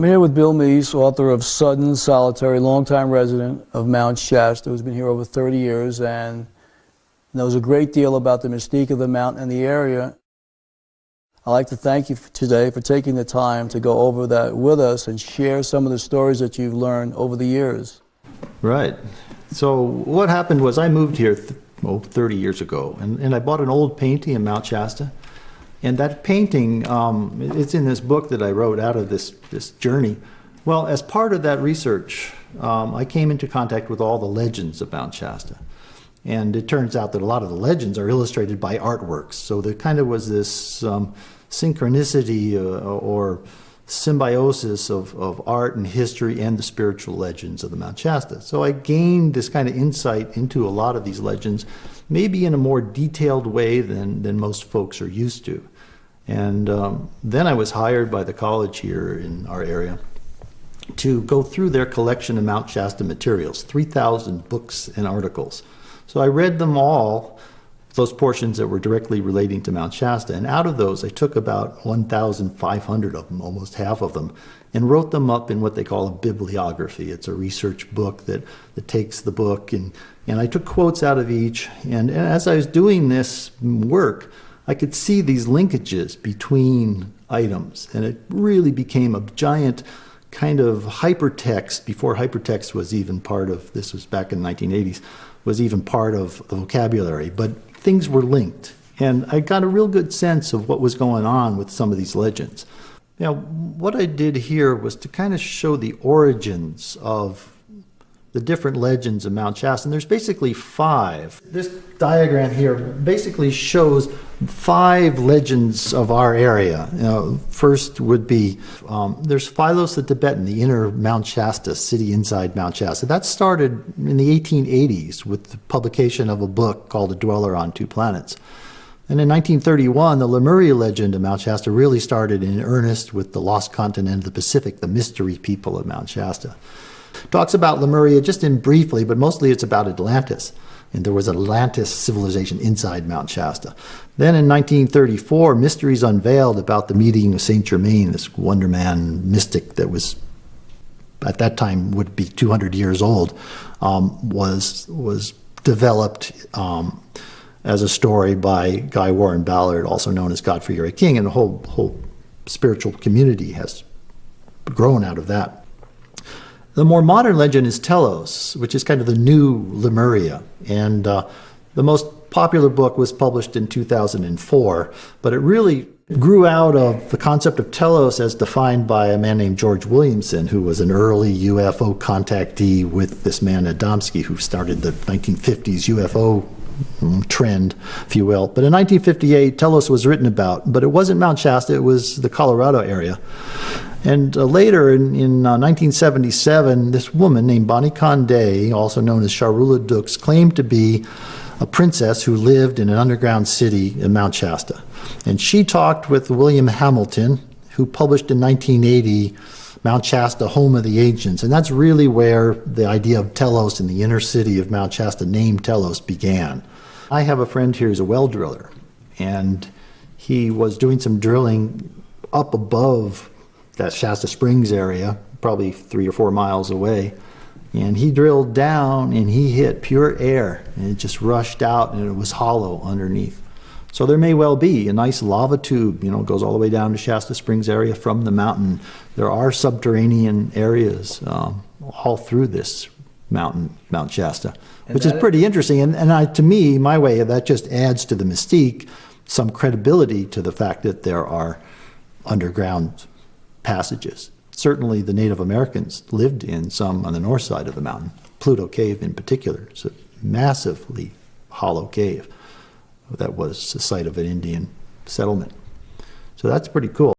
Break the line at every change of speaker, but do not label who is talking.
here with Bill Miese, author of Sudden Solitary, longtime resident of Mount Shasta, who's been here over 30 years and knows a great deal about the mystique of the mountain and the area. I'd like to thank you today for taking the time to go over that with us and share some of the stories that you've learned over the years.
Right. So what happened was I moved here 30 years ago, and I bought an old painting in Mount Shasta. And that painting, it's in this book that I wrote out of this journey. Well, as part of that research, I came into contact with all the legends of Mount Shasta. And it turns out that a lot of the legends are illustrated by artworks. So there kind of was this synchronicity or symbiosis of art and history and the spiritual legends of the Mount Shasta. So I gained this kind of insight into a lot of these legends, maybe in a more detailed way than most folks are used to. And then I was hired by the college here in our area to go through their collection of Mount Shasta materials, 3,000 books and articles. So I read them all, those portions that were directly relating to Mount Shasta, and out of those I took about 1,500 of them, almost half of them, and wrote them up in what they call a bibliography. It's a research book that takes the book, and I took quotes out of each, and as I was doing this work, I could see these linkages between items, and it really became a giant kind of hypertext before hypertext was even part of, this was back in the 1980s, was even part of the vocabulary, but things were linked. And I got a real good sense of what was going on with some of these legends. Now, what I did here was to kind of show the origins of the different legends of Mount Shasta, and there's basically 5. This diagram here basically shows 5 legends of our area. First would be, there's Philos the Tibetan, the inner Mount Shasta, city inside Mount Shasta. That started in the 1880s with the publication of a book called A Dweller on Two Planets. And in 1931, the Lemuria legend of Mount Shasta really started in earnest with the lost continent of the Pacific, the mystery people of Mount Shasta. Talks about Lemuria just in briefly, but mostly it's about Atlantis. And there was an Atlantis civilization inside Mount Shasta. Then in 1934, mysteries unveiled about the meeting of Saint Germain, this Wonder Man mystic that was, at that time, would be 200 years old, was developed as a story by Guy Warren Ballard, also known as God Fear a King, and the whole spiritual community has grown out of that. The more modern legend is Telos, which is kind of the new Lemuria. And the most popular book was published in 2004, but it really grew out of the concept of Telos as defined by a man named George Williamson, who was an early UFO contactee with this man Adamski, who started the 1950s UFO trend, if you will. But in 1958, Telos was written about, but it wasn't Mount Shasta, it was the Colorado area. And later, in 1977, this woman named Bonnie Condé, also known as Charula Dux, claimed to be a princess who lived in an underground city in Mount Shasta. And she talked with William Hamilton, who published in 1980 Mount Shasta, Home of the Ancients. And that's really where the idea of Telos in the inner city of Mount Shasta, named Telos, began. I have a friend here who's a well driller, and he was doing some drilling up above that Shasta Springs area, probably 3 or 4 miles away. And he drilled down and he hit pure air, and it just rushed out, and it was hollow underneath. So there may well be a nice lava tube, goes all the way down to Shasta Springs area from the mountain. There are subterranean areas all through this mountain, Mount Shasta, which is pretty interesting. And to me, my way, that just adds to the mystique, some credibility to the fact that there are underground passages. Certainly the Native Americans lived in some on the north side of the mountain. Pluto Cave in particular. It's a massively hollow cave that was the site of an Indian settlement. So that's pretty cool.